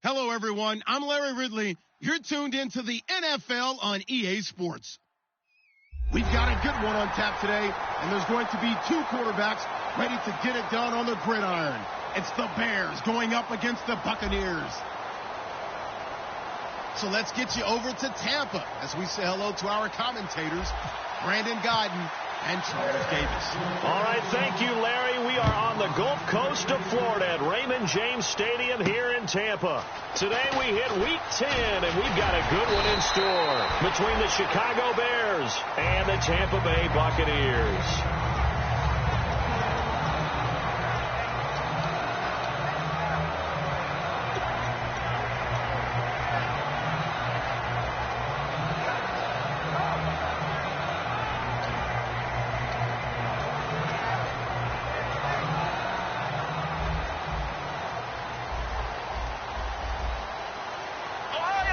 Hello, everyone. I'm Larry Ridley. You're tuned into the NFL on EA Sports. We've got a good one on tap today, and there's going to be two quarterbacks ready to get it done on the gridiron. It's the Bears going up against the Buccaneers. So let's get you over to Tampa as we say hello to our commentators, Brandon Godden and Charles Davis. All right, thank you, Larry. We are on the Gulf Coast of Florida at Raymond James Stadium here in Tampa. Today we hit Week 10, and we've got a good one in store between the Chicago Bears and the Tampa Bay Buccaneers.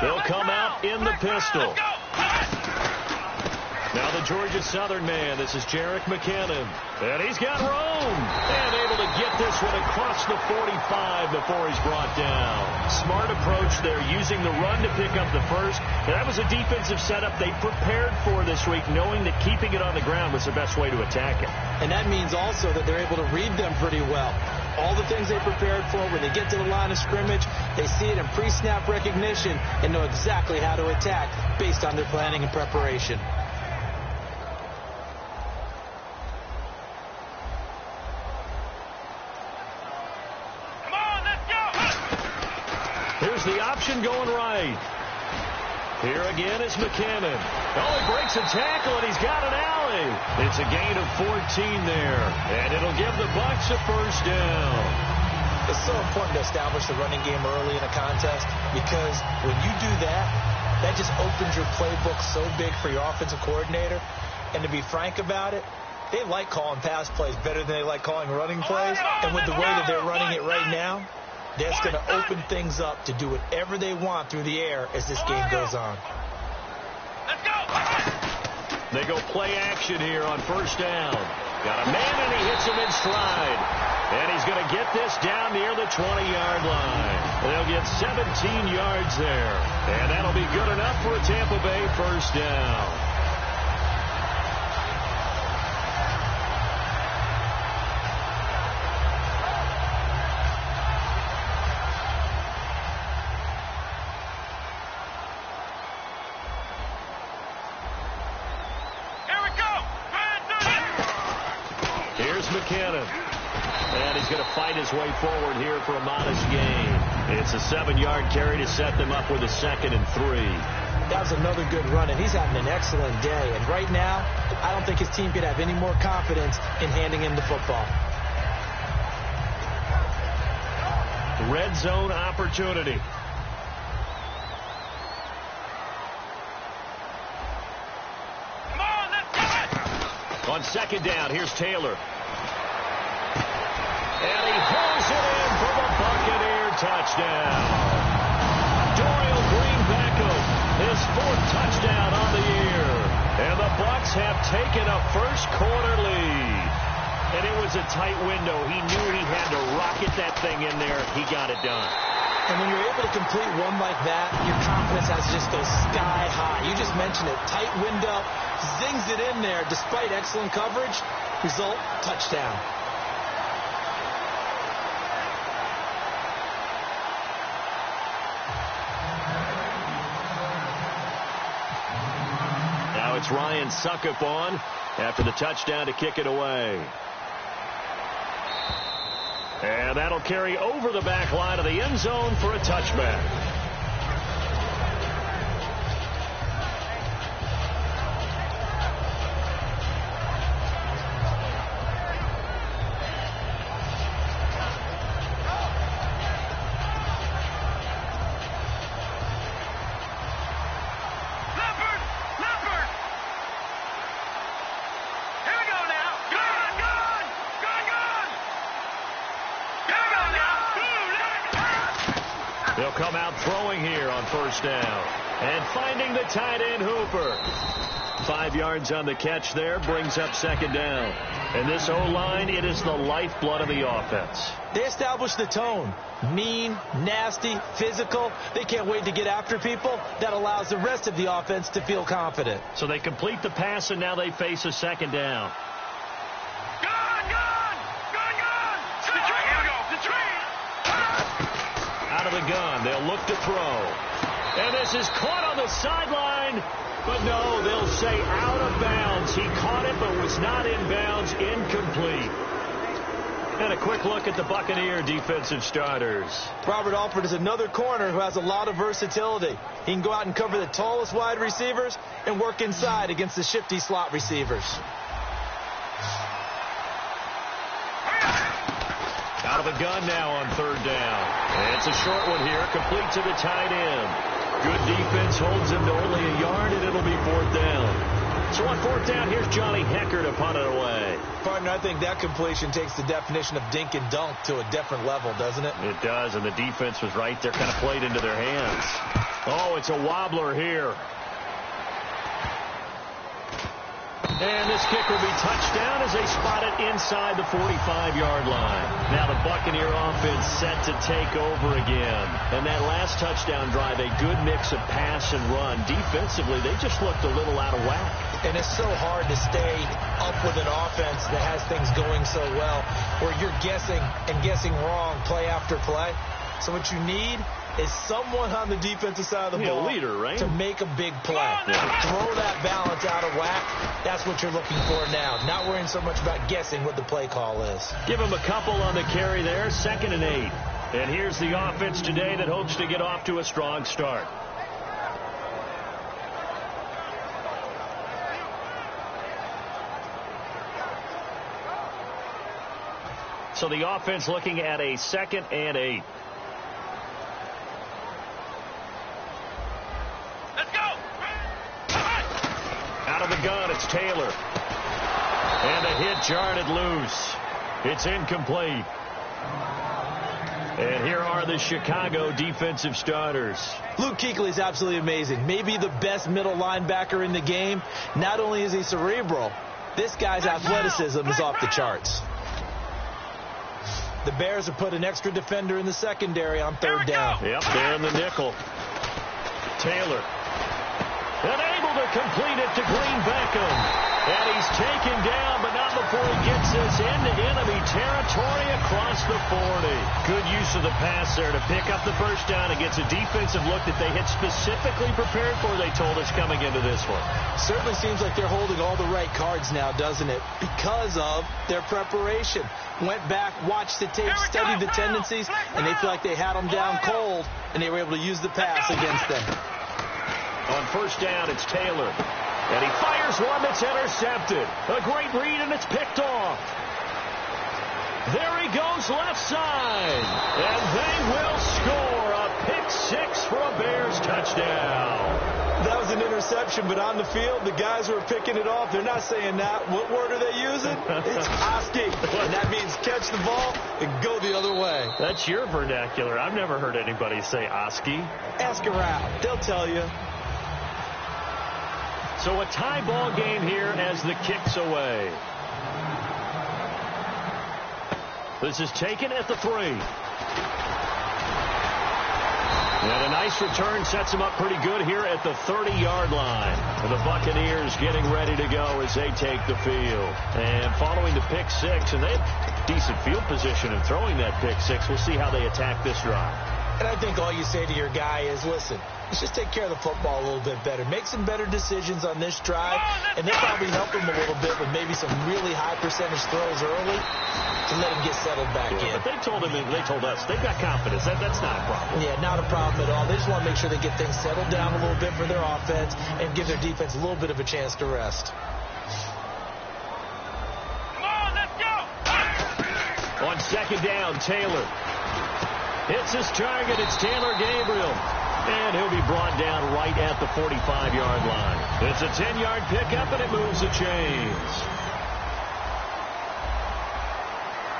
They'll come out in the pistol. Now the Georgia Southern man. This is Jerick McKinnon. And he's got room. And able to get this one across the 45 before he's brought down. Smart approach there, using the run to pick up the first. And that was a defensive setup they prepared for this week, knowing that keeping it on the ground was the best way to attack it. And that means also that they're able to read them pretty well. All the things they prepared for, when they get to the line of scrimmage, they see it in pre-snap recognition and know exactly how to attack based on their planning and preparation. Come on, let's go! Here's the option going right. Here again is McKinnon. Oh, he breaks a tackle, and he's got an alley. It's a gain of 14 there, and it'll give the Bucs a first down. It's so important to establish the running game early in a contest, because when you do that, that just opens your playbook so big for your offensive coordinator. And to be frank about it, they like calling pass plays better than they like calling running plays. And with the way that they're running it right now, that's going to open things up to do whatever they want through the air as this game goes on. Let's go! They go play action here on first down. Got a man, and he hits him in stride. And he's going to get this down near the 20-yard line. They'll get 17 yards there. And that'll be good enough for a Tampa Bay first down. McKinnon. And he's going to fight his way forward here for a modest gain. It's a 7-yard carry to set them up with a 2nd and 3. That was another good run, and he's having an excellent day. And right now, I don't think his team could have any more confidence in handing him the football. Red zone opportunity. Come on, let's go! On 2nd down, here's Taylor. And he pulls it in for the Buccaneer touchdown. Dorial Green-Beckham, his 4th touchdown on the year. And the Bucs have taken a first-quarter lead. And it was a tight window. He knew he had to rocket that thing in there. He got it done. And when you're able to complete one like that, your confidence has to just go sky high. You just mentioned it. Tight window, zings it in there despite excellent coverage. Result, touchdown. It's Ryan Suckup on after the touchdown to kick it away. And that'll carry over the back line of the end zone for a touchback. They'll come out throwing here on first down. And finding the tight end, Hooper. 5 yards on the catch there, brings up second down. And this O-line, it is the lifeblood of the offense. They establish the tone. Mean, nasty, physical. They can't wait to get after people. That allows the rest of the offense to feel confident. So they complete the pass, and now they face a second down. Out of the gun, they'll look to throw. And this is caught on the sideline. But no, they'll say out of bounds. He caught it, but was not in bounds. Incomplete. And a quick look at the Buccaneer defensive starters. Robert Alford is another corner who has a lot of versatility. He can go out and cover the tallest wide receivers and work inside against the shifty slot receivers. Out of the gun now on third down. And it's a short one here, complete to the tight end. Good defense holds him to only a yard, and it'll be fourth down. So on fourth down, here's Johnny Hecker to punt it away. Partner, I think that completion takes the definition of dink and dunk to a different level, doesn't it? It does, and the defense was right there, kind of played into their hands. Oh, it's a wobbler here. And this kick will be touchdown as they spot it inside the 45-yard line. Now the Buccaneer offense set to take over again. And that last touchdown drive, a good mix of pass and run. Defensively, they just looked a little out of whack. And it's so hard to stay up with an offense that has things going so well, where you're guessing and guessing wrong play after play. So what you need is someone on the defensive side of the ball, leader, right? to make a big play. Throw that balance out of whack. That's what you're looking for now. Not worrying so much about guessing what the play call is. Give him a couple on the carry there, 2nd and 8. And here's the offense today that hopes to get off to a strong start. So the offense looking at a 2nd and 8. Out of the gun, it's Taylor. And a hit jarred it loose. It's incomplete. And here are the Chicago defensive starters. Luke Kuechly is absolutely amazing. Maybe the best middle linebacker in the game. Not only is he cerebral, this guy's athleticism is off the charts. The Bears have put an extra defender in the secondary on third down. Yep, they're in the nickel. Taylor. And able to complete it to Green Beckham. And he's taken down, but not before he gets this into enemy territory across the 40. Good use of the pass there to pick up the first down. It gets a defensive look that they had specifically prepared for, they told us, coming into this one. Certainly seems like they're holding all the right cards now, doesn't it? Because of their preparation. Went back, watched the tape, studied the tendencies, and they feel like they had them down cold, and they were able to use the pass against them. On first down, it's Taylor. And he fires one that's intercepted. A great read, and it's picked off. There he goes left side. And they will score a pick six for a Bears touchdown. That was an interception, but on the field, the guys who are picking it off, they're not saying that. What word are they using? It's Oski. And that means catch the ball and go the other way. That's your vernacular. I've never heard anybody say Oski. Ask around. They'll tell you. So a tie ball game here as the kick's away. This is taken at the 3. And a nice return sets him up pretty good here at the 30-yard line. And the Buccaneers getting ready to go as they take the field. And following the pick six, and they have decent field position in throwing that pick six. We'll see how they attack this drive. And I think all you say to your guy is, listen, let's just take care of the football a little bit better. Make some better decisions on this drive, and they'll probably help him a little bit with maybe some really high percentage throws early to let him get settled back in. But they told us they've got confidence. That's not a problem. Yeah, not a problem at all. They just want to make sure they get things settled down a little bit for their offense and give their defense a little bit of a chance to rest. Come on, let's go! On second down, Taylor hits his target. It's Taylor Gabriel. And he'll be brought down right at the 45-yard line. It's a 10-yard pickup, and it moves the chains.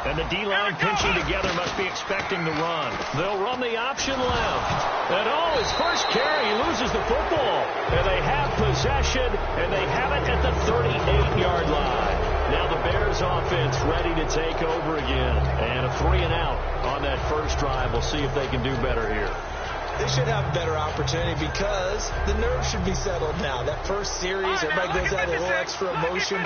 And the D-line pinching together must be expecting to run. They'll run the option left. And his first carry, he loses the football. And they have possession, and they have it at the 38-yard line. Now the Bears offense ready to take over again. And a 3-and-out on that first drive. We'll see if they can do better here. They should have a better opportunity because the nerves should be settled now. That first series, everybody goes out with a little extra emotion.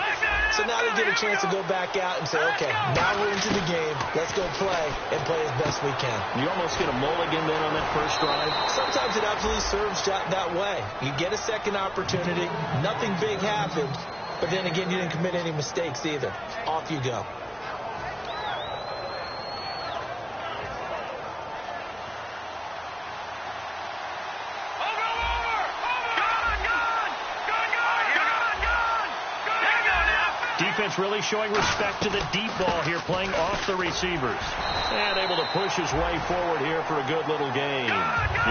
So now they get a chance to go back out and say, okay, now we're into the game. Let's go play and play as best we can. You almost get a mulligan then on that first drive? Sometimes it absolutely serves that way. You get a second opportunity. Nothing big happened. But then again, you didn't commit any mistakes either. Off you go. Defense really showing respect to the deep ball here, playing off the receivers. And able to push his way forward here for a good little gain.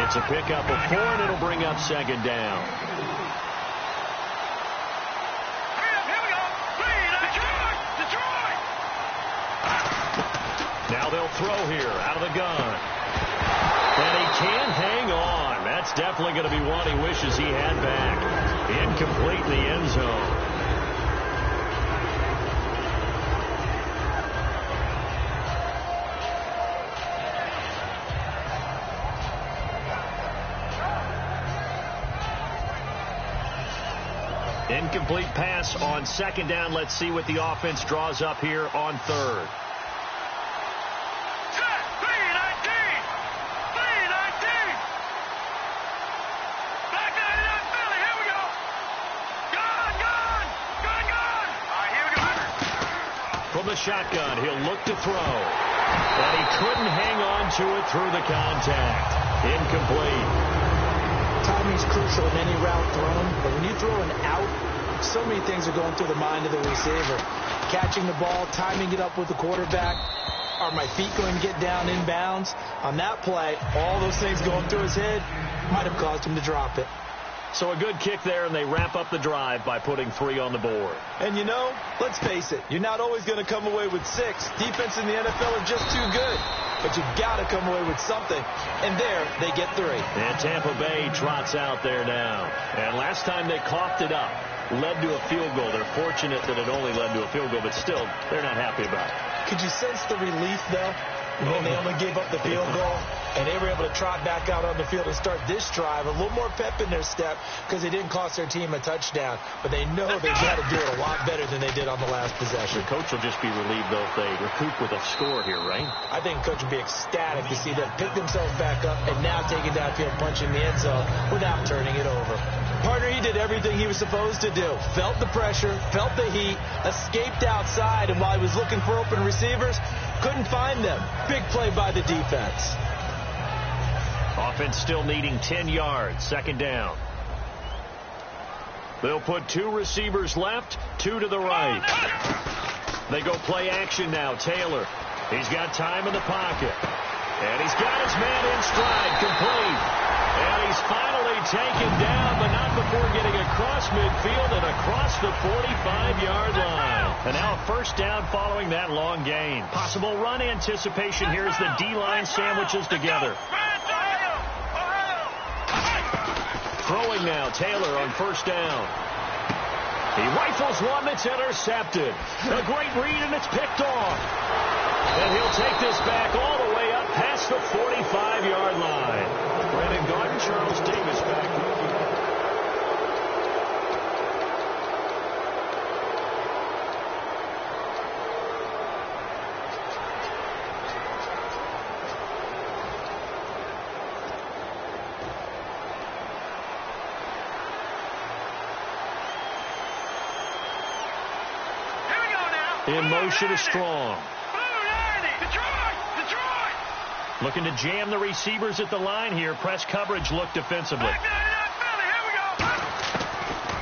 It's a pickup of 4, and it'll bring up second down. Now they'll throw here out of the gun. And he can't hang on. That's definitely going to be one he wishes he had back. Incomplete in the end zone. Incomplete pass on second down. Let's see what the offense draws up here on third. From the shotgun, he'll look to throw. And he couldn't hang on to it through the contact. Incomplete. Timing's crucial in any route thrown, but when you throw an out, so many things are going through the mind of the receiver. Catching the ball, timing it up with the quarterback. Are my feet going to get down in bounds? On that play, all those things going through his head might have caused him to drop it. So a good kick there, and they wrap up the drive by putting 3 on the board. And you know, let's face it, you're not always going to come away with 6. Defense in the NFL are just too good. But you got to come away with something. And there, they get 3. And Tampa Bay trots out there now. And last time they coughed it up, led to a field goal. They're fortunate that it only led to a field goal, but still, they're not happy about it. Could you sense the relief, though, when they only gave up the field goal? And they were able to trot back out on the field and start this drive. A little more pep in their step because they didn't cost their team a touchdown. But they know they've got to do it a lot better than they did on the last possession. The coach will just be relieved, though, if they recoup with a score here, right? I think coach will be ecstatic to see them pick themselves back up and now take it downfield, punching the end zone without turning it over. Partner, he did everything he was supposed to do. Felt the pressure, felt the heat, escaped outside, and while he was looking for open receivers, couldn't find them. Big play by the defense. Offense still needing 10 yards. Second down. They'll put 2 receivers left, 2 to the right. They go play action now. Taylor. He's got time in the pocket. And he's got his man in stride. Complete. And he's finally taken down, but not before getting across midfield and across the 45-yard line. And now a first down following that long gain. Possible run anticipation here as the D-line sandwiches together. Throwing now, Taylor on first down. He rifles one that's intercepted. A great read, and it's picked off. And he'll take this back all the way up past the 45-yard line. Brandon Garden, Charles Davis back. In motion is Strong. Looking to jam the receivers at the line here. Press coverage look defensively.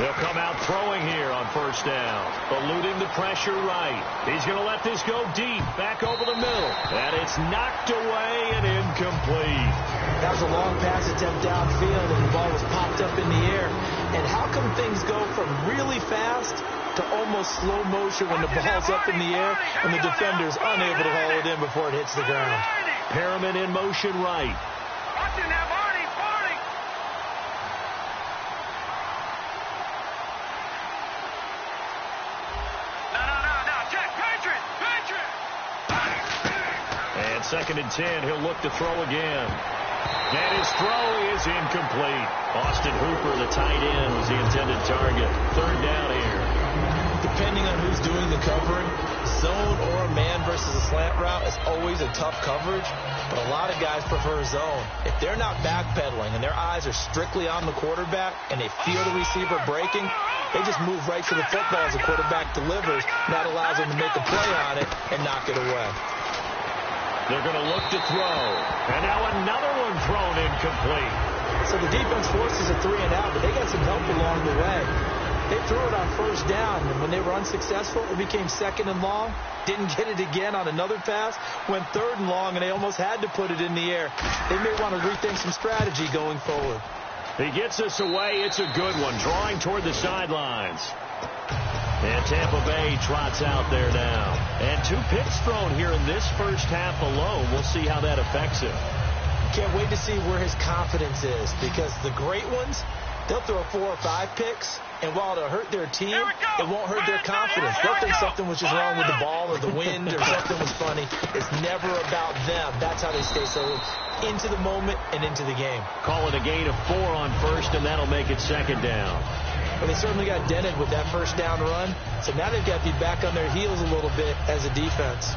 They'll come out throwing here on first down. Eluding the pressure right. He's going to let this go deep. Back over the middle. And it's knocked away and incomplete. That was a long pass attempt downfield, and the ball was popped up in the air. And how come things go from really fast to almost slow motion when the ball's up in the air and the defender's unable to haul it in before it hits the ground. Perriman in motion right. And 2nd and 10, he'll look to throw again. And his throw is incomplete. Austin Hooper, the tight end, was the intended target. 3rd down here. Depending on who's doing the covering, zone or a man versus a slant route is always a tough coverage, but a lot of guys prefer zone. If they're not backpedaling and their eyes are strictly on the quarterback and they feel the receiver breaking, they just move right to the football as the quarterback delivers, and that allows them to make a play on it and knock it away. They're going to look to throw. And now another one thrown incomplete. So the defense forces a 3 and out, but they got some help along the way. They threw it on 1st down, and when they were unsuccessful, it became 2nd and long. Didn't get it again on another pass. Went 3rd and long, and they almost had to put it in the air. They may want to rethink some strategy going forward. He gets us away. It's a good one. Drawing toward the sidelines. And Tampa Bay trots out there now. And 2 picks thrown here in this first half alone. We'll see how that affects him. Can't wait to see where his confidence is, because the great ones, they'll throw 4 or 5 picks, and while it'll hurt their team, it won't hurt their confidence. They'll think something was just wrong with the ball or the wind or something was funny. It's never about them. That's how they stay so into the moment and into the game. Call it a gain of 4 on 1st, and that'll make it 2nd down. Well, they certainly got dented with that 1st down run, so now they've got to be back on their heels a little bit as a defense.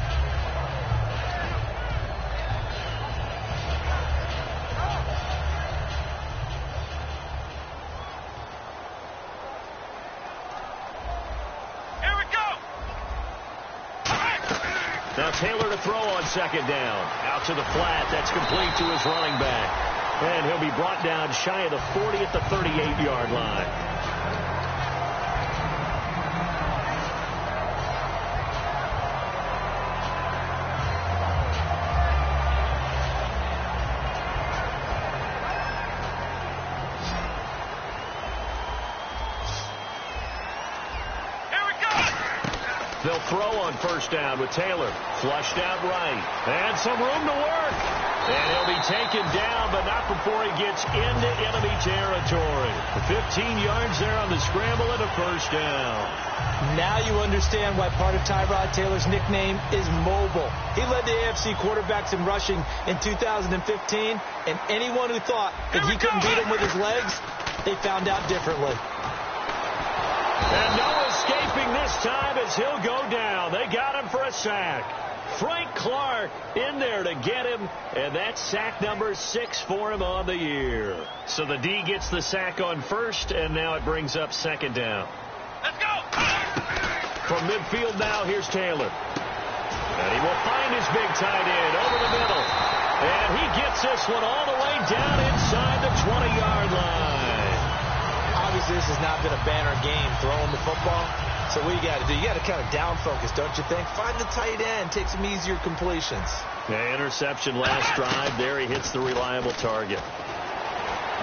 Now Taylor to throw on 2nd down. Out to the flat. That's complete to his running back. And he'll be brought down shy of the 40 at the 38-yard line. They'll throw on 1st down with Taylor. Flushed out right. And some room to work. And he'll be taken down, but not before he gets into enemy territory. 15 yards there on the scramble and a 1st down. Now you understand why part of Tyrod Taylor's nickname is mobile. He led the AFC quarterbacks in rushing in 2015, and anyone who thought that he couldn't beat him with his legs, they found out differently. And no escaping this time as he'll go down. They got him for a sack. Frank Clark in there to get him, and that's sack number 6 for him on the year. So the D gets the sack on 1st, and now it brings up 2nd down. Let's go! From midfield now, here's Taylor. And he will find his big tight end over the middle. And he gets this one all the way down inside the 20-yard line. Obviously, this has not been a banner game throwing the football. So what you got to do, you got to kind of down focus, don't you think? Find the tight end, take some easier completions. Yeah, interception last drive. There he hits the reliable target.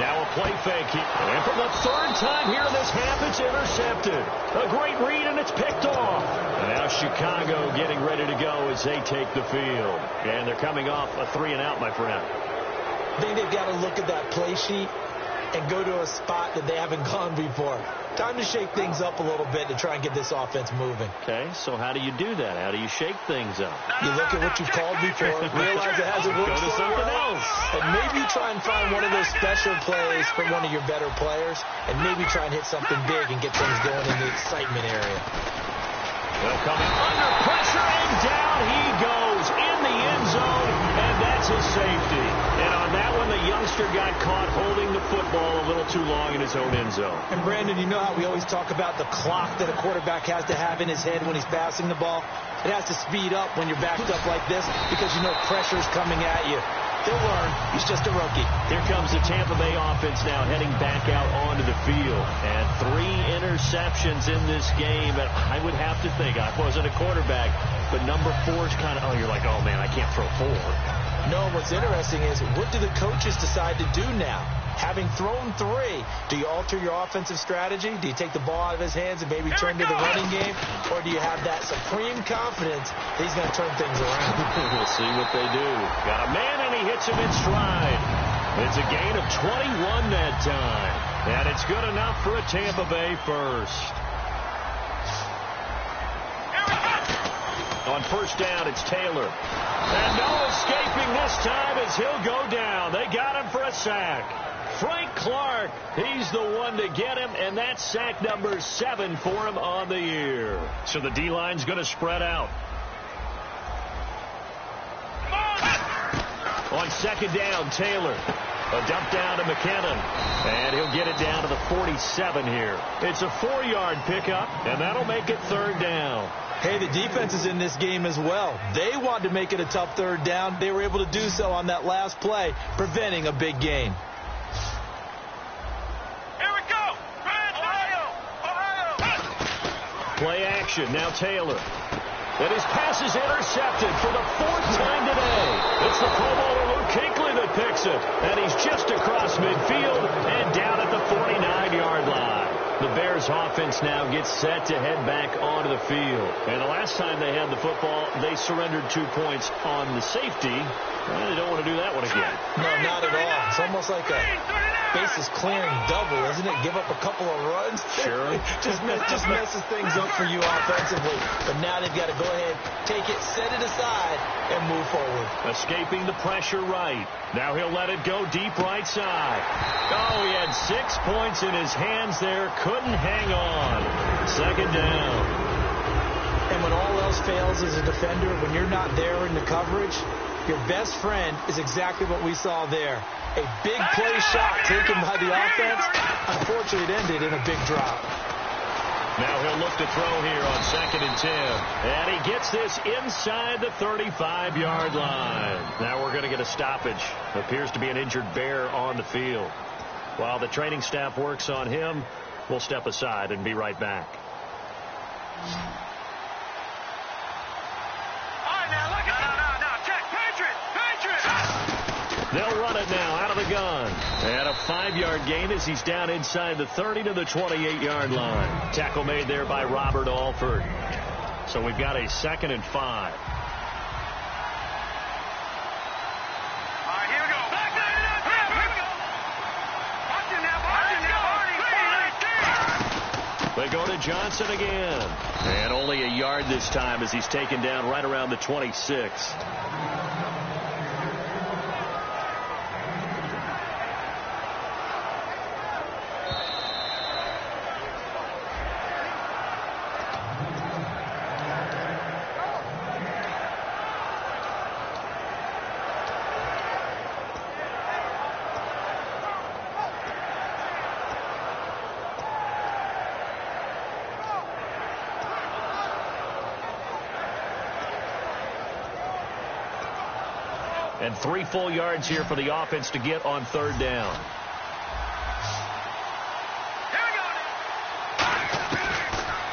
Now a play fake. And for the 3rd time here in this half, it's intercepted. A great read, and it's picked off. And now Chicago getting ready to go as they take the field. And they're coming off a 3 and out, my friend. I think they've got to look at that play sheet and go to a spot that they haven't gone before. Time to shake things up a little bit to try and get this offense moving. Okay, so how do you do that? How do you shake things up? You look at what you've called before, realize it hasn't worked Go to something else. and maybe try and find one of those special plays from one of your better players, and maybe try and hit something big and get things going in the excitement area. Well, coming under pressure, and down he goes in the end zone, and that's his safety. And on that one, the youngster got caught holding the football a little too long in his own end zone. And Brandon, you know how we always talk about the clock that a quarterback has to have in his head when he's passing the ball? It has to speed up when you're backed up like this because you know pressure's coming at you. He'll learn. He's just a rookie. Here comes the Tampa Bay offense now heading back out onto the field. And 3 interceptions in this game. And I would have to think, I wasn't a quarterback, but number 4 is kind of, you're like, oh, man, I can't throw 4. No, what's interesting is what do the coaches decide to do now? Having thrown 3, do you alter your offensive strategy? Do you take the ball out of his hands and maybe turn to the running game? Or do you have that supreme confidence that he's going to turn things around? We'll see what they do. Got a man, and he hits him in stride. It's a gain of 21 that time. And it's good enough for a Tampa Bay first. On first down, it's Taylor. And no escaping this time as he'll go down. They got him for a sack. Frank Clark, he's the one to get him, and that's sack number 7 for him on the year. So the D-line's going to spread out. On second down, Taylor. A dump down to McKinnon. And he'll get it down to the 47 here. It's a 4-yard pickup, and that'll make it third down. Hey, the defense is in this game as well. They wanted to make it a tough third down. They were able to do so on that last play, preventing a big gain. Here we go. Ohio. Play action. Now Taylor. And his pass is intercepted for the 4th time today. It's the Pro Bowler Luke Kuechly that picks it. And he's just across midfield and down at the 49-yard line. The Bears offense now gets set to head back onto the field. And the last time they had the football, they surrendered 2 points on the safety. Well, they don't want to do that one again. No, not at all. It's almost like a bases clearing double, isn't it? Give up a couple of runs. Sure. just messes things up for you offensively. But now they've got to go ahead, take it, set it aside, and move forward. Escaping the pressure right. Now he'll let it go deep right side. Oh, he had 6 points in his hands there. Couldn't hang on. Second down. And when all else fails as a defender, when you're not there in the coverage, your best friend is exactly what we saw there. A big play shot taken by the offense. Unfortunately, it ended in a big drop. Now he'll look to throw here on 2nd and 10. And he gets this inside the 35-yard line. Now we're going to get a stoppage. Appears to be an injured Bear on the field. While the training staff works on him, we'll step aside and be right back. They'll run it now out of the gun. And a 5-yard gain as he's down inside the 30 to the 28-yard line. Tackle made there by Robert Alford. So we've got a 2nd and 5. All right, here we go. Back there, here we go. Watch it now, They go to Johnson again. And only a yard this time as he's taken down right around the 26. And 3 full yards here for the offense to get on third down.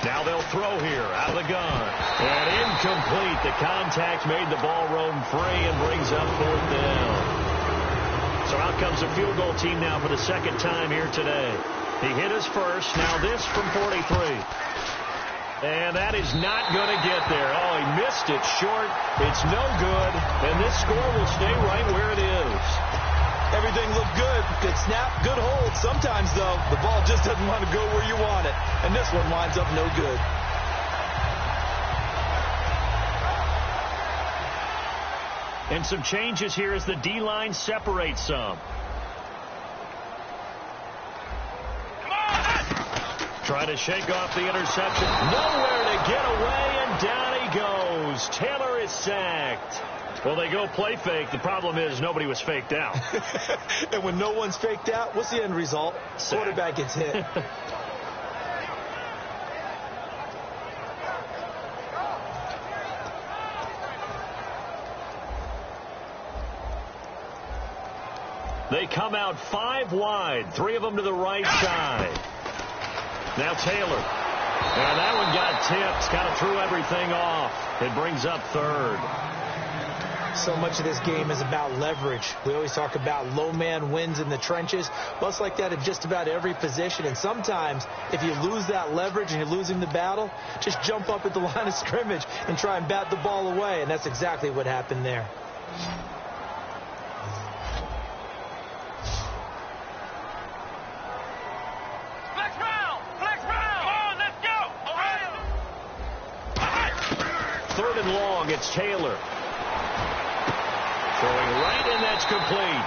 Now they'll throw here out of the gun. And incomplete. The contact made the ball roam free and brings up 4th down. So out comes the field goal team now for the 2nd time here today. He hit his first. Now this from 43. And that is not going to get there. Oh, he missed it short. It's no good. And this score will stay right where it is. Everything looked good. Good snap, good hold. Sometimes, though, the ball just doesn't want to go where you want it. And this one winds up no good. And some changes here as the D-line separates some. Trying to shake off the interception. Nowhere to get away, and down he goes. Taylor is sacked. Well, they go play fake. The problem is nobody was faked out. And when no one's faked out, what's the end result? Sack. Quarterback gets hit. They come out 5 wide, 3 of them to the right side. Now Taylor. And that one got tipped. Kind of threw everything off. It brings up 3rd. So much of this game is about leverage. We always talk about low man wins in the trenches. Well, it's like that in just about every position. And sometimes, if you lose that leverage and you're losing the battle, just jump up at the line of scrimmage and try and bat the ball away. And that's exactly what happened there. Flex round! Flex round! Come on, let's go! Ohio! Third and long, it's Taylor. Throwing right, and that's complete.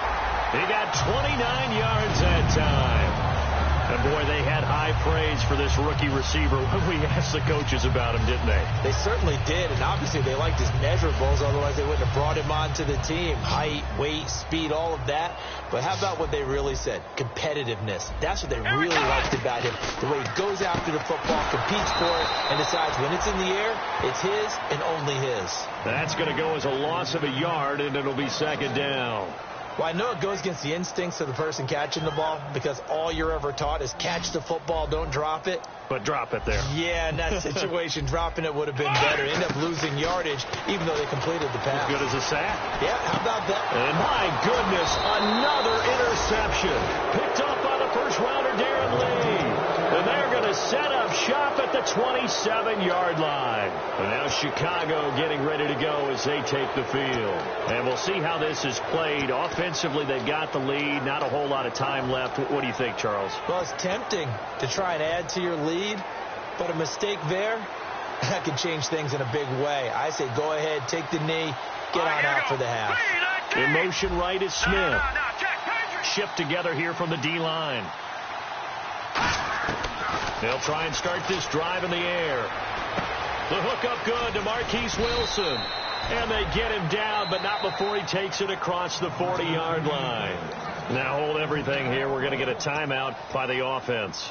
He got 29 yards that time. And, boy, they had high praise for this rookie receiver when we asked the coaches about him, didn't they? They certainly did, and obviously they liked his measurables, otherwise they wouldn't have brought him onto the team. Height, weight, speed, all of that. But how about what they really said? Competitiveness. That's what they really liked about him. The way he goes after the football, competes for it, and decides when it's in the air, it's his and only his. That's going to go as a loss of a yard, and it'll be second down. Well, I know it goes against the instincts of the person catching the ball because all you're ever taught is catch the football, don't drop it. But drop it there. Yeah, in that situation, dropping it would have been better. End up losing yardage, even though they completed the pass. As good as a sack. Yeah, how about that? And my goodness, another interception. Picked up by the first-rounder, Darren Lee. And they're going to set up shop at the 27-yard line. And now Chicago getting ready to go as they take the field. And we'll see how this is played. Offensively, they've got the lead. Not a whole lot of time left. What do you think, Charles? Well, it's tempting to try and add to your lead, but a mistake there, that can change things in a big way. I say go ahead, take the knee, get on out for the half. In motion right is Smith. Shift together here from the D-line. They'll try and start this drive in the air. The hook up good to Marquise Wilson. And they get him down, but not before he takes it across the 40-yard line. Now hold everything here. We're going to get a timeout by the offense.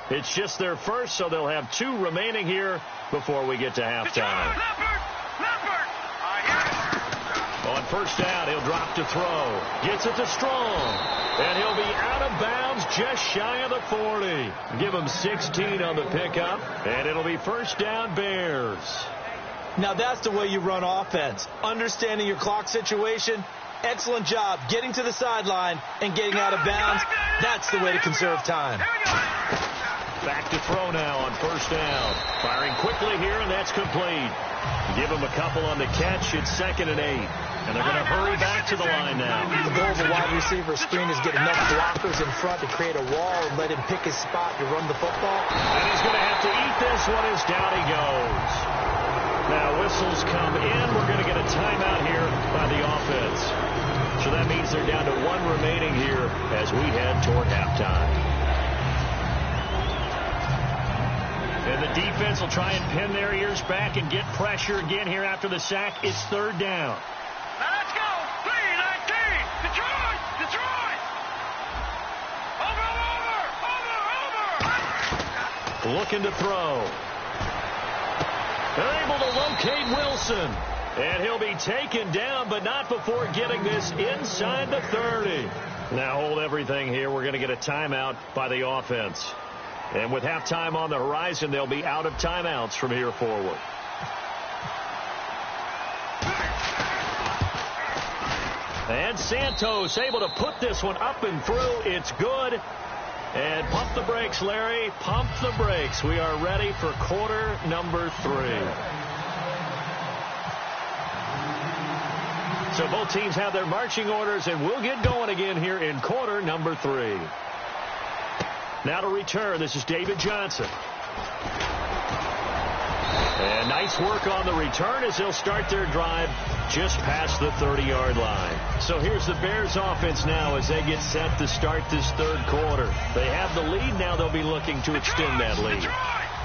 It's just their first, so they'll have 2 remaining here before we get to halftime. On first down, he'll drop to throw. Gets it to Strong. And he'll be out of bounds just shy of the 40. Give him 16 on the pickup, and it'll be first down Bears. Now that's the way you run offense. Understanding your clock situation. Excellent job getting to the sideline and getting out of bounds. That's the way to conserve time. Back to throw now on first down. Firing quickly here, and that's complete. Give him a couple on the catch. It's 2nd and 8. And they're going to hurry back to the line now. The goal of a wide receiver screen is get enough blockers in front to create a wall and let him pick his spot to run the football. And he's going to have to eat this one as down he goes. Now whistles come in. We're going to get a timeout here by the offense. So that means they're down to 1 remaining here as we head toward halftime. And the defense will try and pin their ears back and get pressure again here after the sack. It's 3rd down. Now let's go. 3-19. Detroit. Detroit. Over. Looking to throw. They're able to locate Wilson. And he'll be taken down, but not before getting this inside the 30. Now hold everything here. We're going to get a timeout by the offense. And with halftime on the horizon, they'll be out of timeouts from here forward. And Santos able to put this one up and through. It's good. And pump the brakes, Larry. Pump the brakes. We are ready for quarter number 3. So both teams have their marching orders, and we'll get going again here in quarter number 3. Now to return, this is David Johnson. And nice work on the return as they'll start their drive just past the 30-yard line. So here's the Bears offense now as they get set to start this 3rd quarter. They have the lead. Now they'll be looking to extend that lead.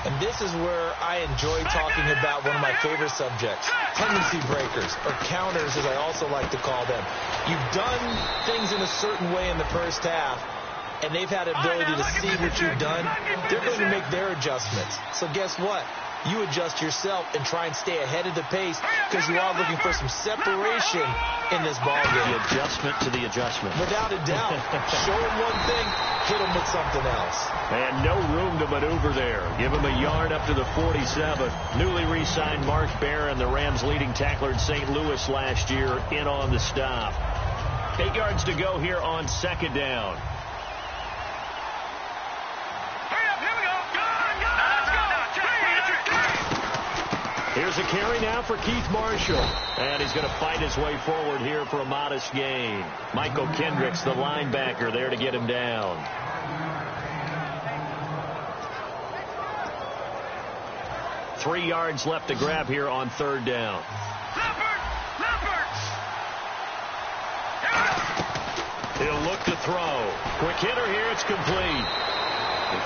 And this is where I enjoy talking about one of my favorite subjects, tendency breakers, or counters as I also like to call them. You've done things in a certain way in the first half, and they've had the ability to see what you've done. They're going to make their adjustments. So guess what? you adjust yourself and try and stay ahead of the pace because you are looking for some separation in this ball game. The adjustment to the adjustment. Without a doubt. Show him one thing, hit him with something else. And no room to maneuver there. Give him a yard up to the 47. Newly re-signed Mark Barron, the Rams' leading tackler in St. Louis last year, in on the stop. 8 yards to go here on second down. Here's a carry now for Keith Marshall. And he's going to fight his way forward here for a modest gain. Michael Kendricks, the linebacker, there to get him down. Three yards left to grab here on third down. He'll look to throw. Quick hitter here. It's complete.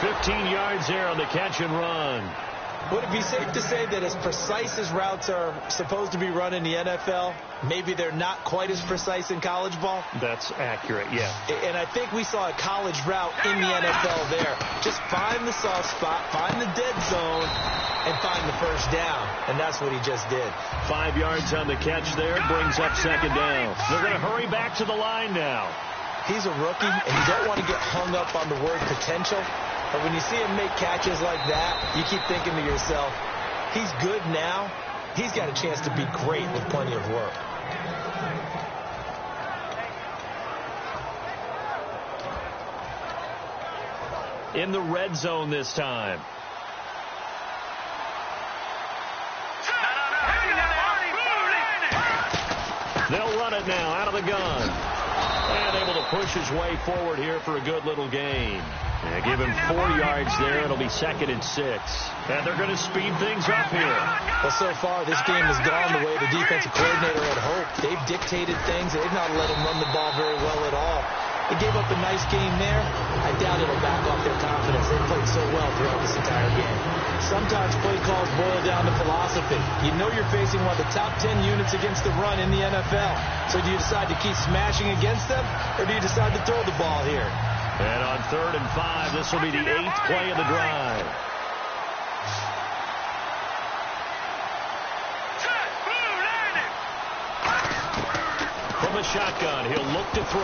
15 yards there on the catch and run. Would it be safe to say that as precise as routes are supposed to be run in the NFL, maybe they're not quite as precise in college ball? That's accurate, yeah. And I think we saw a college route in the NFL there. Just find the soft spot, find the dead zone, and find the first down. And that's what he just did. 5 yards on the catch there, brings up second down. They're going to hurry back to the line now. He's a rookie, and you don't want to get hung up on the word potential. But when you see him make catches like that, you keep thinking to yourself, he's good now. He's got a chance to be great with plenty of work. In the red zone this time. They'll run it now out of the gun. And able to push his way forward here for a good little gain. Yeah, give him 4 yards there. It'll be 2nd and 6. And they're going to speed things up here. Well, so far, this game has gone the way the defensive coordinator had hoped. They've dictated things. They've not let him run the ball very well at all. They gave up a nice game there. I doubt it'll back off their confidence. They played so well throughout this entire game. Sometimes play calls boil down to philosophy. You know you're facing one of the top 10 units against the run in the NFL. So do you decide to keep smashing against them, or do you decide to throw the ball here? And on 3rd and 5, this will be the 8th play of the drive. From the shotgun, he'll look to throw.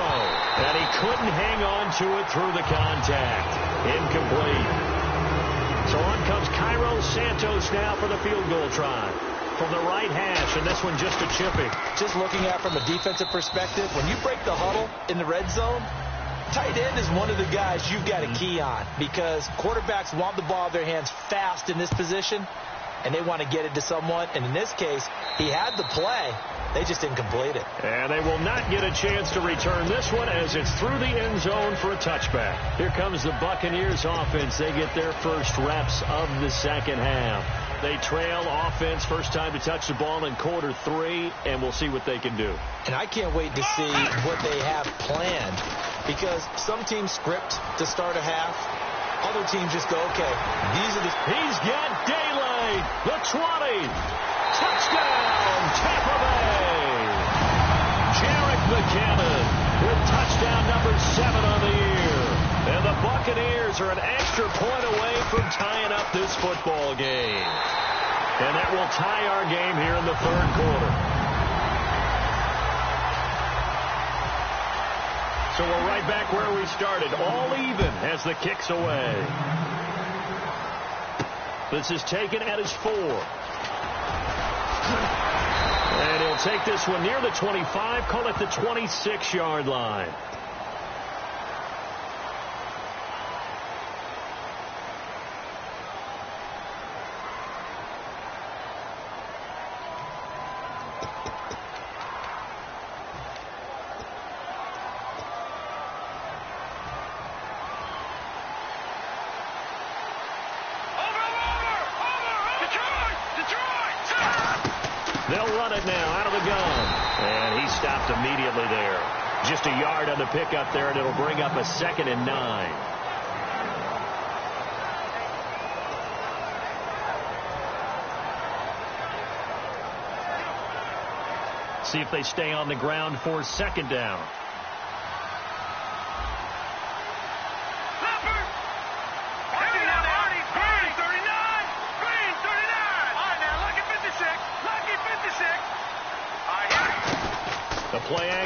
And he couldn't hang on to it through the contact. Incomplete. So on comes Cairo Santos now for the field goal try. From the right hash, and this one just a chipping. Just looking at from a defensive perspective, when you break the huddle in the red zone, tight end is one of the guys you've got a key on because quarterbacks want the ball in their hands fast in this position, and they want to get it to someone. And in this case, he had the play. They just didn't complete it. And they will not get a chance to return this one as it's through the end zone for a touchback. Here comes the Buccaneers offense. They get their first reps of the second half. They trail offense, first time to touch the ball in quarter 3, and we'll see what they can do. And I can't wait to see what they have planned because some teams script to start a half. Other teams just go, okay, these are the... He's got daylight. The 20. Touchdown, Tampa Bay. Jerick McKinnon with touchdown number 7 on the year. And the Buccaneers are an extra point away from tying up this football game. And that will tie our game here in the 3rd quarter. So we're right back where we started, all even as the kick's away. This is taken at his 4. And he'll take this one near the 25, call it the 26-yard line. They'll run it now out of the gun. And he stopped immediately there. Just a yard on the pickup there, and it'll bring up a 2nd and 9. See if they stay on the ground for 2nd down.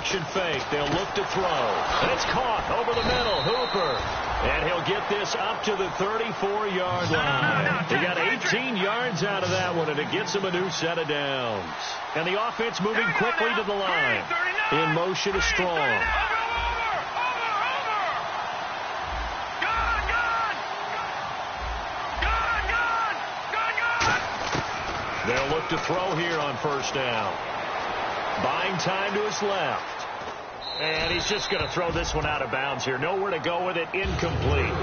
play-action fake. They'll look to throw. And it's caught over the middle. Hooper. And he'll get this up to the 34-yard line. He got 18 yards out of that one, and it gets him a new set of downs. And the offense moving quickly to the line. In motion is Strong. They'll look to throw here on first down. Buying time to his left. And he's just going to throw this one out of bounds here. Nowhere to go with it. Incomplete.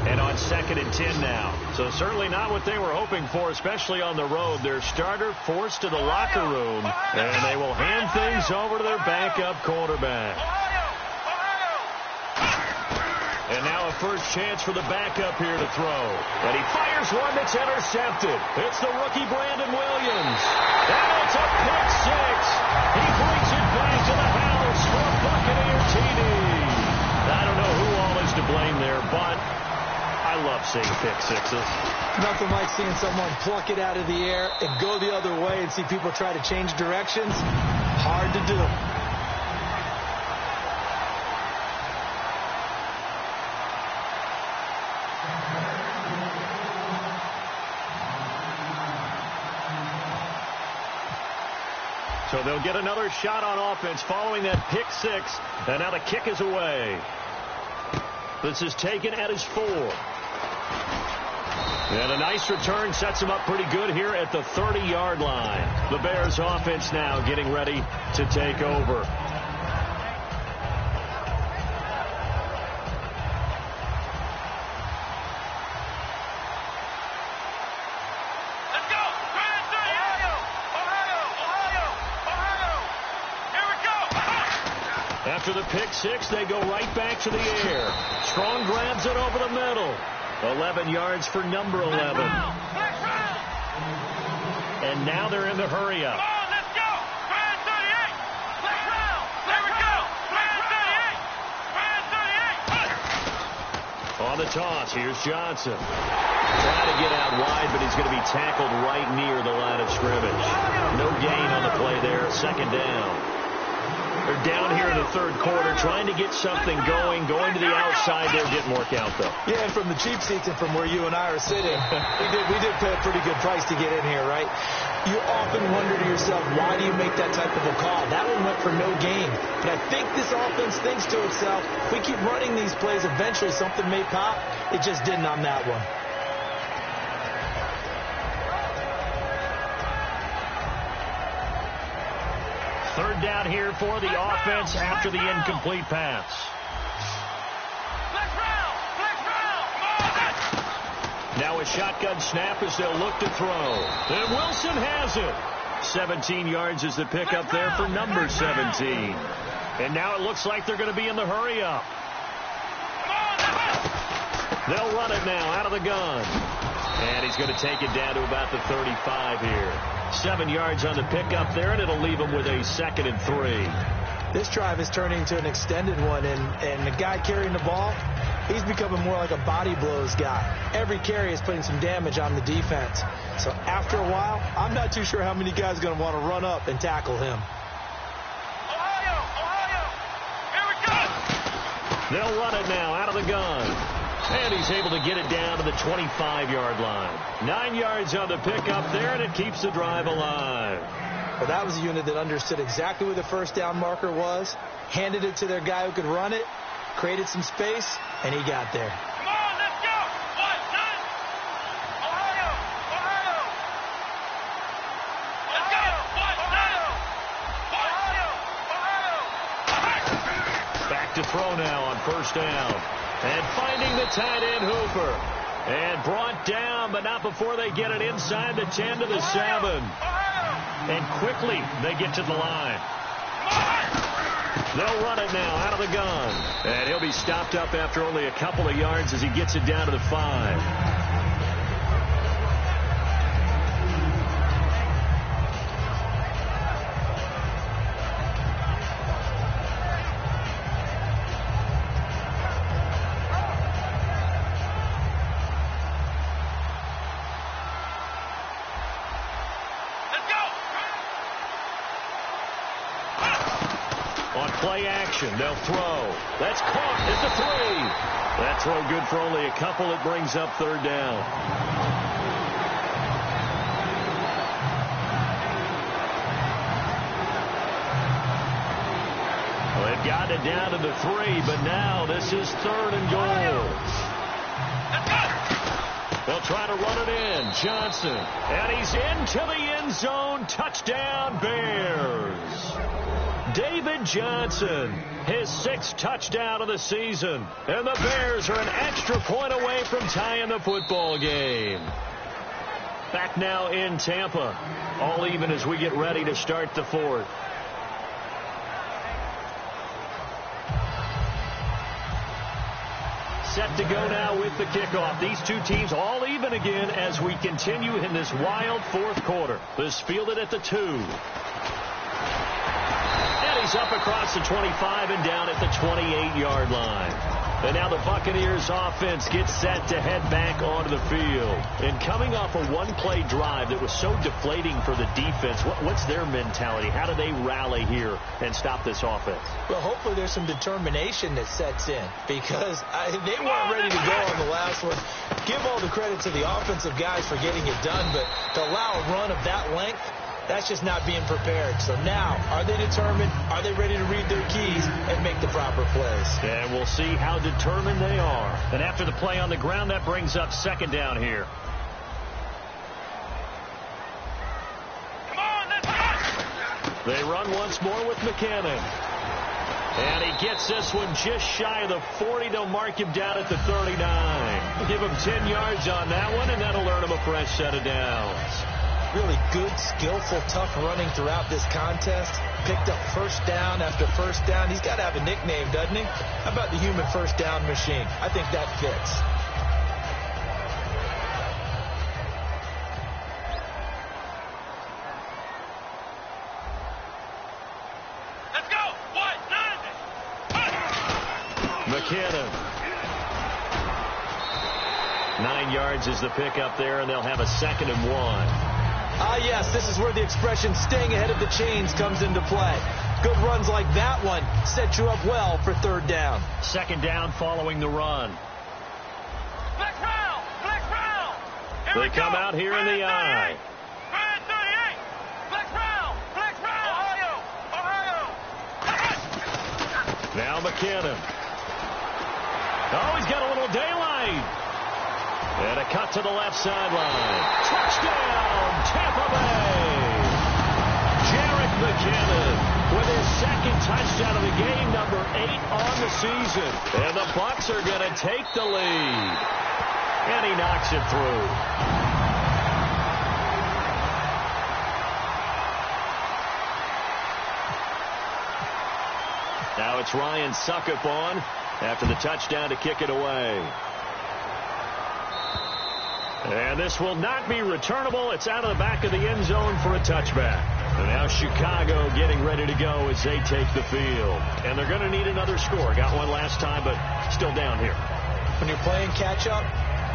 And on 2nd and 10 now. So certainly not what they were hoping for, especially on the road. Their starter forced to the locker room. And they will hand things over to their backup quarterback. And now a first chance for the backup here to throw. And he fires one that's intercepted. It's the rookie Brandon Williams. And it's a pick six. He brings it back to the house for a Buccaneer TD. I don't know who all is to blame there, but I love seeing pick sixes. Nothing like seeing someone pluck it out of the air and go the other way and see people try to change directions. Hard to do. So they'll get another shot on offense following that pick six. And now the kick is away. This is taken at his 4. And a nice return sets him up pretty good here at the 30-yard line. The Bears offense now getting ready to take over. After the pick six, they go right back to the air. Strong grabs it over the middle. 11 yards for number 11. And now they're in the hurry-up. Let's go! 38! Let's round! There we go! 38! On the toss, here's Johnson. Trying to get out wide, but he's going to be tackled right near the line of scrimmage. No gain on the play there. 2nd down. They're down here in the 3rd quarter, trying to get something going to the outside. There didn't work out, though. Yeah, and from the cheap seats and from where you and I are sitting, we did pay a pretty good price to get in here, right? You often wonder to yourself, why do you make that type of a call? That one went for no gain. But I think this offense thinks to itself, if we keep running these plays, eventually something may pop. It just didn't on that one. Third down here for the offense after the incomplete pass. Now a shotgun snap as they'll look to throw. And Wilson has it. 17 yards is the pickup there for number 17. And now it looks like they're going to be in the hurry-up. They'll run it now out of the gun. And he's going to take it down to about the 35 here. 7 yards on the pickup there, and it'll leave him with a 2nd and 3. This drive is turning into an extended one, and the guy carrying the ball, he's becoming more like a body blows guy. Every carry is putting some damage on the defense. So after a while, I'm not too sure how many guys are going to want to run up and tackle him. Ohio, here we go. They'll run it now out of the gun. And he's able to get it down to the 25-yard line. 9 yards on the pickup there, and it keeps the drive alive. Well, that was a unit that understood exactly where the first down marker was, handed it to their guy who could run it, created some space, and he got there. Come on, let's go. 1, 9. Ohio. Let's go. 1, 9. Ohio. Back to throw now on first down. And finding the tight end, Hooper. And brought down, but not before they get it inside the 10 to the 7. And quickly they get to the line. They'll run it now out of the gun. And he'll be stopped up after only a couple of yards as he gets it down to the 5. Let's Play action. They'll throw. That's caught at the 3. That throw good for only a couple. It brings up third down. Well, they've got it down to the 3, but now this is third and goal. They'll try to run it in. Johnson. And he's into the end zone. Touchdown, Bears. David Johnson, his 6th touchdown of the season. And the Bears are an extra point away from tying the football game. Back now in Tampa. All even as we get ready to start the 4th. Set to go now with the kickoff. These two teams all even again as we continue in this wild 4th quarter. This fielded at the 2. And he's up across the 25 and down at the 28-yard line. And now the Buccaneers offense gets set to head back onto the field. And coming off a one-play drive that was so deflating for the defense, what's their mentality? How do they rally here and stop this offense? Well, hopefully there's some determination that sets in because they weren't ready to go on the last one. Give all the credit to the offensive guys for getting it done, but to allow a run of that length, that's just not being prepared. So now, are they determined? Are they ready to read their keys and make the proper plays? And we'll see how determined they are. And after the play on the ground, that brings up second down here. Come on, let's go! They run once more with McKinnon. And he gets this one just shy of the 40. They'll mark him down at the 39. Give him 10 yards on that one, and that'll earn him a fresh set of downs. Really good, skillful, tough running throughout this contest. Picked up first down after first down. He's got to have a nickname, doesn't he? How about the human first down machine? I think that fits. Let's go! What? McKinnon. 9 yards is the pickup there, and they'll have a 2nd and 1. Ah, yes, this is where the expression staying ahead of the chains comes into play. Good runs like that one set you up well for third down. 2nd down following the run. Flex round! Flex round! They come out here in the eye. Fred 38! Flex round! Flex round! Ohio! Now McKinnon. Oh, he's got a little daylight. And a cut to the left sideline. Touchdown, Tampa Bay. Jarek McKinnon with his 2nd touchdown of the game, number 8 on the season. And the Bucs are going to take the lead. And he knocks it through. Now it's Ryan Suckup on after the touchdown to kick it away. And this will not be returnable. It's out of the back of the end zone for a touchback. And now Chicago getting ready to go as they take the field. And they're going to need another score. Got one last time, but still down here. When you're playing catch-up,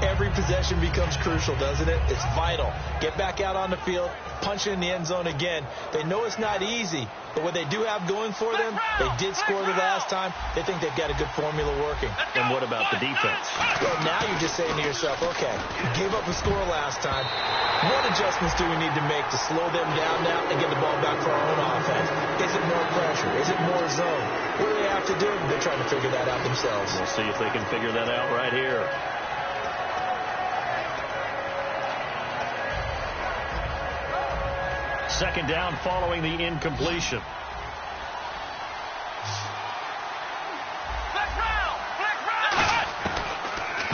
every possession becomes crucial, doesn't it? It's vital. Get back out on the field, punch it in the end zone again. They know it's not easy, but what they do have going for them, they did score the last time. They think they've got a good formula working. And what about the defense? Well, now you're just saying to yourself, okay, we gave up a score last time. What adjustments do we need to make to slow them down now and get the ball back for our own offense? Is it more pressure? Is it more zone? What do they have to do? They're trying to figure that out themselves. We'll see if they can figure that out right here. Second down following the incompletion.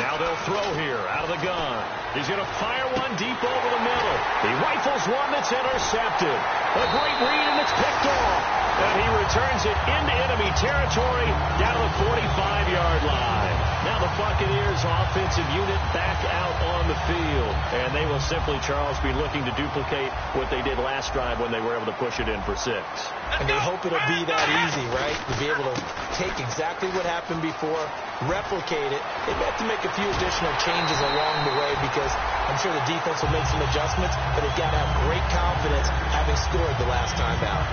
Now they'll throw here out of the gun. He's going to fire one deep over the middle. He rifles one that's intercepted. A great read, and it's picked off. And he returns it into enemy territory down to the 45-yard line. Now the Buccaneers offensive unit back out on the field. And they will simply, Charles, be looking to duplicate what they did last drive when they were able to push it in for 6. And they hope it'll be that easy, right? To be able to take exactly what happened before, replicate it. They may have to make a few additional changes along the way because I'm sure the defense will make some adjustments, but they've got to have great confidence having scored the last time out.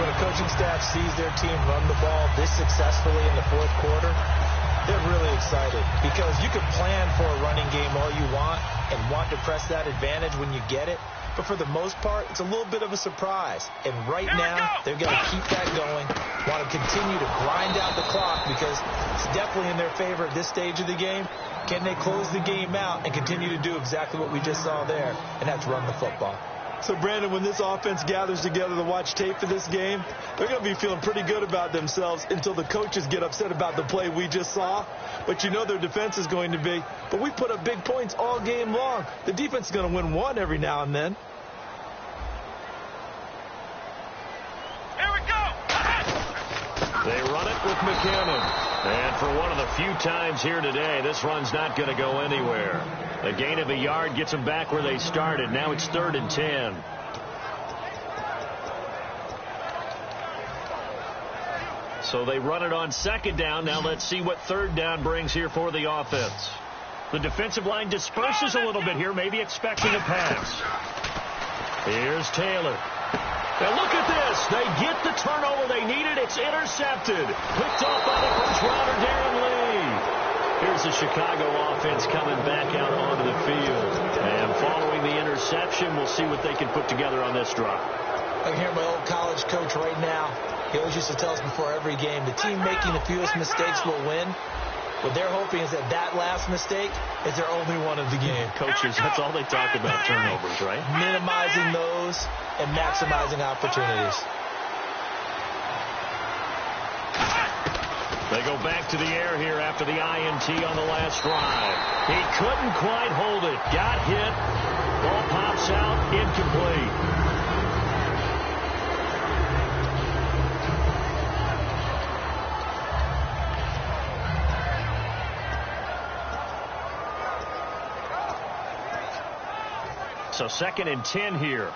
When a coaching staff sees their team run the ball this successfully in the fourth quarter, they're really excited because you can plan for a running game all you want and want to press that advantage when you get it. But for the most part, it's a little bit of a surprise. And right now, they're going to keep that going, want to continue to grind out the clock because it's definitely in their favor at this stage of the game. Can they close the game out and continue to do exactly what we just saw there, and that's run the football? So, Brandon, when this offense gathers together to watch tape for this game, they're going to be feeling pretty good about themselves until the coaches get upset about the play we just saw. But you know their defense is going to be. But we put up big points all game long. The defense is going to win one every now and then. Here we go. They run it with McKinnon. And for one of the few times here today, this run's not going to go anywhere. A gain of a yard gets them back where they started. Now it's 3rd and 10. So they run it on 2nd down. Now let's see what 3rd down brings here for the offense. The defensive line disperses a little bit here, maybe expecting a pass. Here's Taylor. Now look at this. They get the turnover they needed. It's intercepted. Picked off by the first-rounder, Darren Lee. Here's the Chicago offense coming back out onto the field. And following the interception, we'll see what they can put together on this drive. I can hear my old college coach right now. He always used to tell us before every game, the team making the fewest mistakes will win. What they're hoping is that that last mistake is their only one of the game. Coaches, that's all they talk about, turnovers, right? Minimizing those and maximizing opportunities. They go back to the air here after the INT on the last drive. He couldn't quite hold it. Got hit. Ball pops out. Incomplete. So 2nd and 10 here.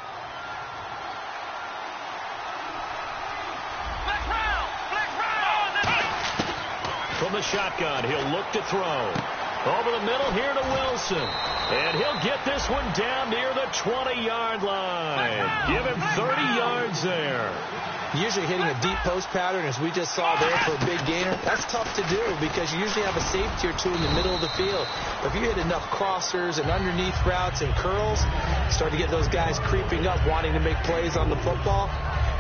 From the shotgun, he'll look to throw. Over the middle here to Wilson. And he'll get this one down near the 20-yard line. Give him 30 yards there. Usually hitting a deep post pattern, as we just saw there for a big gainer, that's tough to do because you usually have a safety or two in the middle of the field. But if you hit enough crossers and underneath routes and curls, start to get those guys creeping up, wanting to make plays on the football.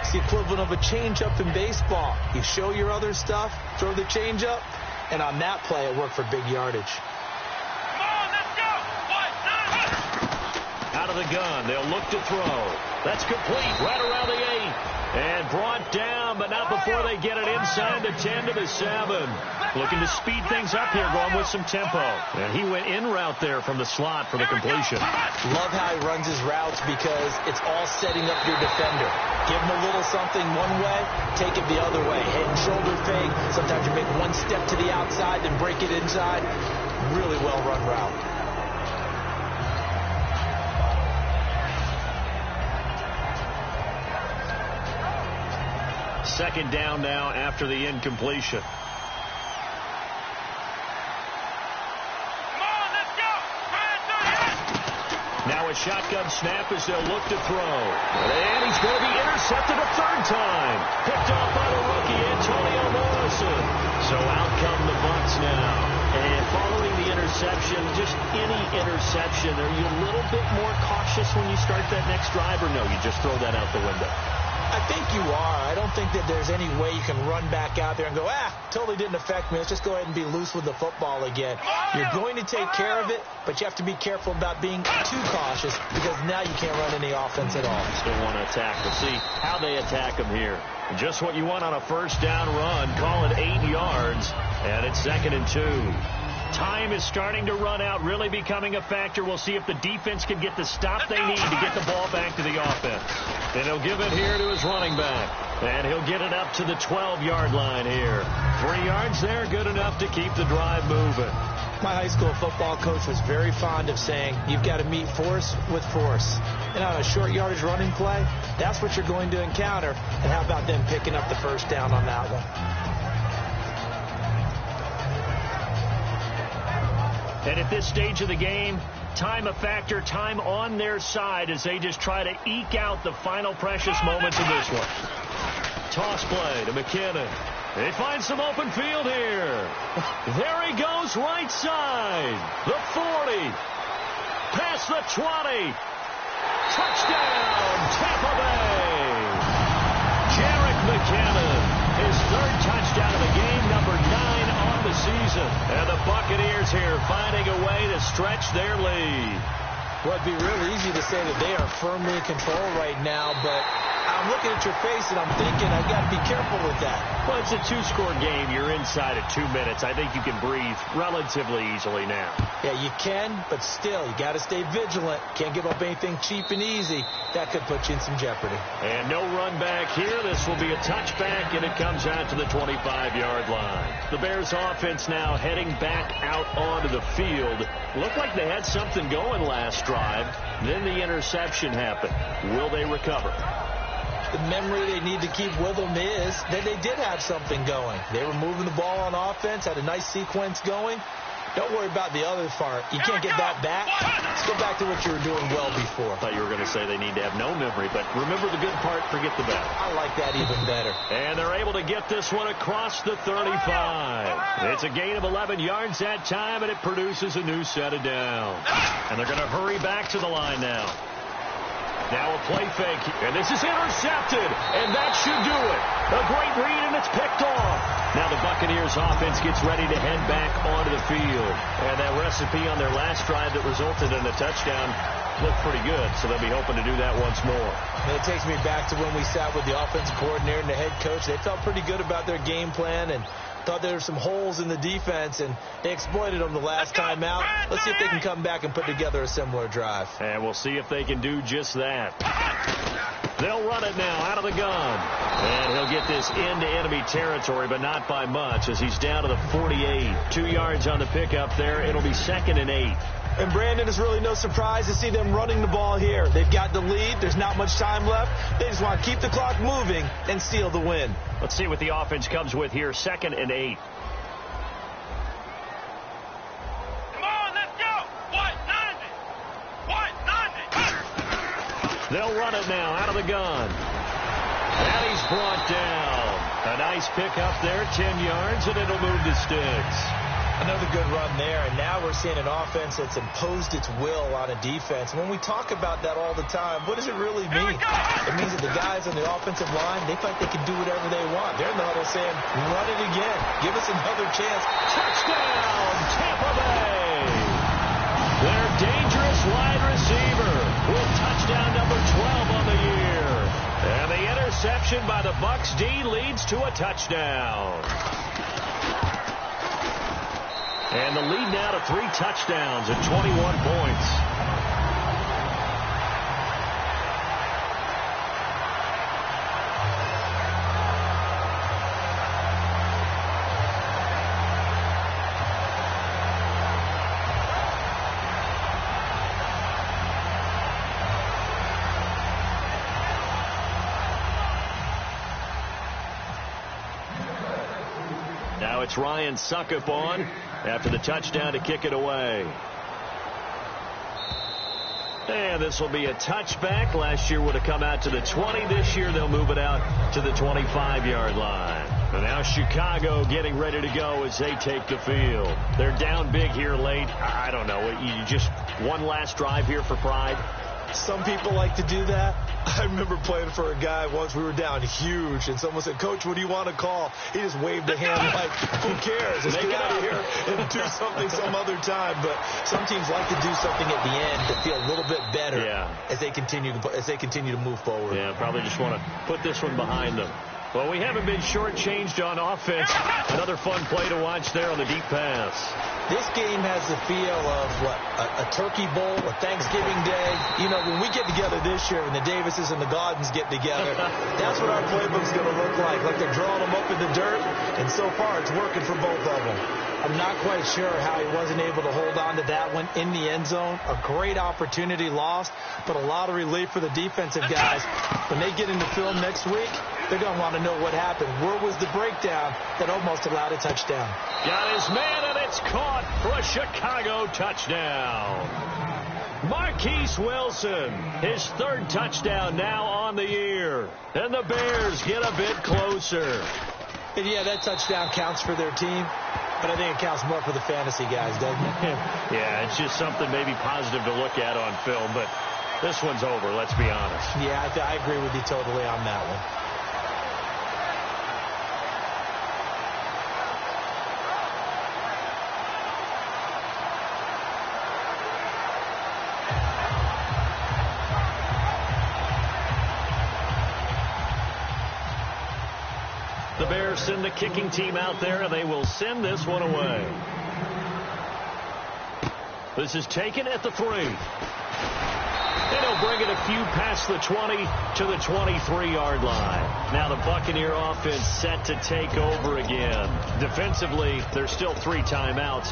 It's the equivalent of a changeup in baseball. You show your other stuff, throw the changeup, and on that play, it worked for big yardage. Come on, let's go. 1, 2. Out of the gun, they'll look to throw. That's complete, right around the 8. And brought down, but not before they get it inside the 10 to the 7. Looking to speed things up here, going with some tempo. And he went in route there from the slot for the completion. Love how he runs his routes because it's all setting up your defender. Give him a little something one way, take it the other way. Head and shoulder fake. Sometimes you make one step to the outside, then break it inside. Really well-run route. Second down now after the incompletion. Come on, let's go. Now a shotgun snap as they'll look to throw. And he's going to be intercepted a 3rd time. Picked off by the rookie, Antonio Morrison. So out come the Bucs now. And following the interception, just any interception, are you a little bit more cautious when you start that next drive, or no, you just throw that out the window? I think you are. I don't think that there's any way you can run back out there and go, totally didn't affect me. Let's just go ahead and be loose with the football again. You're going to take care of it, but you have to be careful about being too cautious because now you can't run any offense at all. Still want to attack. We'll see how they attack them here. Just what you want on a 1st down run. Call it 8 yards, and it's 2nd and 2. Time is starting to run out, really becoming a factor. We'll see if the defense can get the stop they need to get the ball back to the offense. And he'll give it here to his running back. And he'll get it up to the 12-yard line here. 3 yards there, good enough to keep the drive moving. My high school football coach was very fond of saying, you've got to meet force with force. And on a short yardage running play, that's what you're going to encounter. And how about them picking up the first down on that one? And at this stage of the game, time a factor, time on their side as they just try to eke out the final precious moments of this one. Toss play to McKinnon. They find some open field here. There he goes, right side. The 40. Past the 20. Touchdown, Tampa Bay. Jerick McKinnon, his 3rd touchdown of the game, number 9 on the season. And the Buccaneers here finding a way to stretch their lead. Well, it'd be real easy to say that they are firmly in control right now, but I'm looking at your face and I'm thinking I've got to be careful with that. Well, it's a 2-score game. You're inside of 2 minutes. I think you can breathe relatively easily now. Yeah, you can, but still, you got to stay vigilant. Can't give up anything cheap and easy. That could put you in some jeopardy. And no run back here. This will be a touchback, and it comes out to the 25-yard line. The Bears offense now heading back out onto the field. Looked like they had something going last drive. Then the interception happened. Will they recover? The memory they need to keep with them is that they did have something going. They were moving the ball on offense, had a nice sequence going. Don't worry about the other part. You can't get that back. Let's go back to what you were doing well before. I thought you were going to say they need to have no memory, but remember the good part, forget the bad. I like that even better. And they're able to get this one across the 35. It's a gain of 11 yards that time, and it produces a new set of downs. And they're going to hurry back to the line now. Now a play fake, and this is intercepted, and that should do it. A great read, and it's picked off. Now the Buccaneers offense gets ready to head back onto the field. And that recipe on their last drive that resulted in a touchdown looked pretty good, so they'll be hoping to do that once more. And it takes me back to when we sat with the offensive coordinator and the head coach. They felt pretty good about their game plan and thought there were some holes in the defense, and they exploited them the last time out. Let's see if they can come back and put together a similar drive. And we'll see if they can do just that. They'll run it now out of the gun. And he'll get this into enemy territory, but not by much, as he's down to the 48. 2 yards on the pickup there. It'll be 2nd and 8. And Brandon, is really no surprise to see them running the ball here. They've got the lead. There's not much time left. They just want to keep the clock moving and seal the win. Let's see what the offense comes with here. 2nd and 8. Come on, let's go. 190. 190. They'll run it now out of the gun. And he's brought down. A nice pickup there, 10 yards, and it'll move to sticks. Another good run there, and now we're seeing an offense that's imposed its will on a defense. When we talk about that all the time, what does it really mean? It means that the guys on the offensive line, they feel like they can do whatever they want. They're in the huddle saying, run it again. Give us another chance. Touchdown, Tampa Bay! Their dangerous wide receiver with touchdown number 12 on the year. And the interception by the Bucs D leads to a touchdown. And the lead now to 3 touchdowns and 21 points. Now it's Ryan Suckup on after the touchdown to kick it away. And this will be a touchback. Last year would have come out to the 20. This year they'll move it out to the 25-yard line. And now Chicago getting ready to go as they take the field. They're down big here late. I don't know. You just one last drive here for pride? Some people like to do that. I remember playing for a guy once. We were down huge, and someone said, "Coach, what do you want to call?" He just waved a hand like, who cares? Let's get out of here and do something some other time. But some teams like to do something at the end to feel a little bit better as they continue to move forward. Yeah, probably just want to put this one behind them. Well, we haven't been shortchanged on offense. Another fun play to watch there on the deep pass. This game has the feel of, a Turkey Bowl, a Thanksgiving Day. You know, when we get together this year, when the Davises and the Gaudens get together, that's what our playbook's going to look like they're drawing them up in the dirt, and so far it's working for both of them. I'm not quite sure how he wasn't able to hold on to that one in the end zone. A great opportunity lost, but a lot of relief for the defensive guys. When they get into film next week, they're going to want to know what happened. Where was the breakdown that almost allowed a touchdown? Got his man, and it's caught for a Chicago touchdown. Marquise Wilson, his third touchdown now on the year. And the Bears get a bit closer. And yeah, that touchdown counts for their team, but I think it counts more for the fantasy guys, doesn't it? Yeah, it's just something maybe positive to look at on film, but this one's over, let's be honest. Yeah, I agree with you totally on that one. The Bears send the kicking team out there, and they will send this one away. This is taken at the 3. And he'll bring it a few past the 20 to the 23-yard line. Now the Buccaneer offense set to take over again. Defensively, there's still 3 timeouts.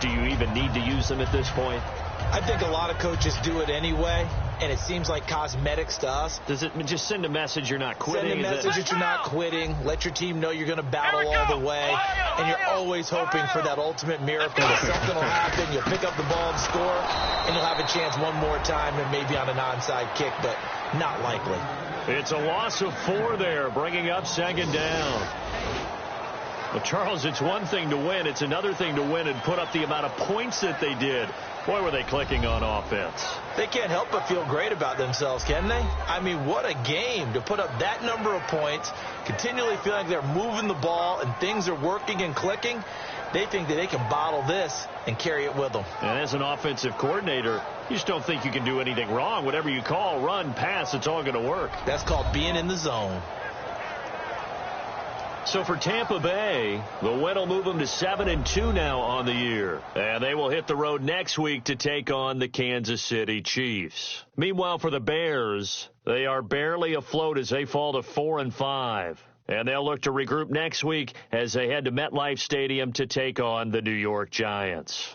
Do you even need to use them at this point? I think a lot of coaches do it anyway, and it seems like cosmetics to us. Does it just send a message you're not quitting? Send a message that you're not quitting. Let your team know you're going to battle all the way, and you're always hoping for that ultimate miracle that something will happen. You'll pick up the ball and score, and you'll have a chance one more time and maybe on an onside kick, but not likely. It's a loss of 4 there, bringing up second down. Well, Charles, it's one thing to win. It's another thing to win and put up the amount of points that they did. Boy, were they clicking on offense. They can't help but feel great about themselves, can they? I mean, what a game to put up that number of points, continually feeling like they're moving the ball and things are working and clicking. They think that they can bottle this and carry it with them. And as an offensive coordinator, you just don't think you can do anything wrong. Whatever you call, run, pass, it's all going to work. That's called being in the zone. So for Tampa Bay, the win will move them to 7-2 now on the year. And they will hit the road next week to take on the Kansas City Chiefs. Meanwhile, for the Bears, they are barely afloat as they fall to 4-5. And they'll look to regroup next week as they head to MetLife Stadium to take on the New York Giants.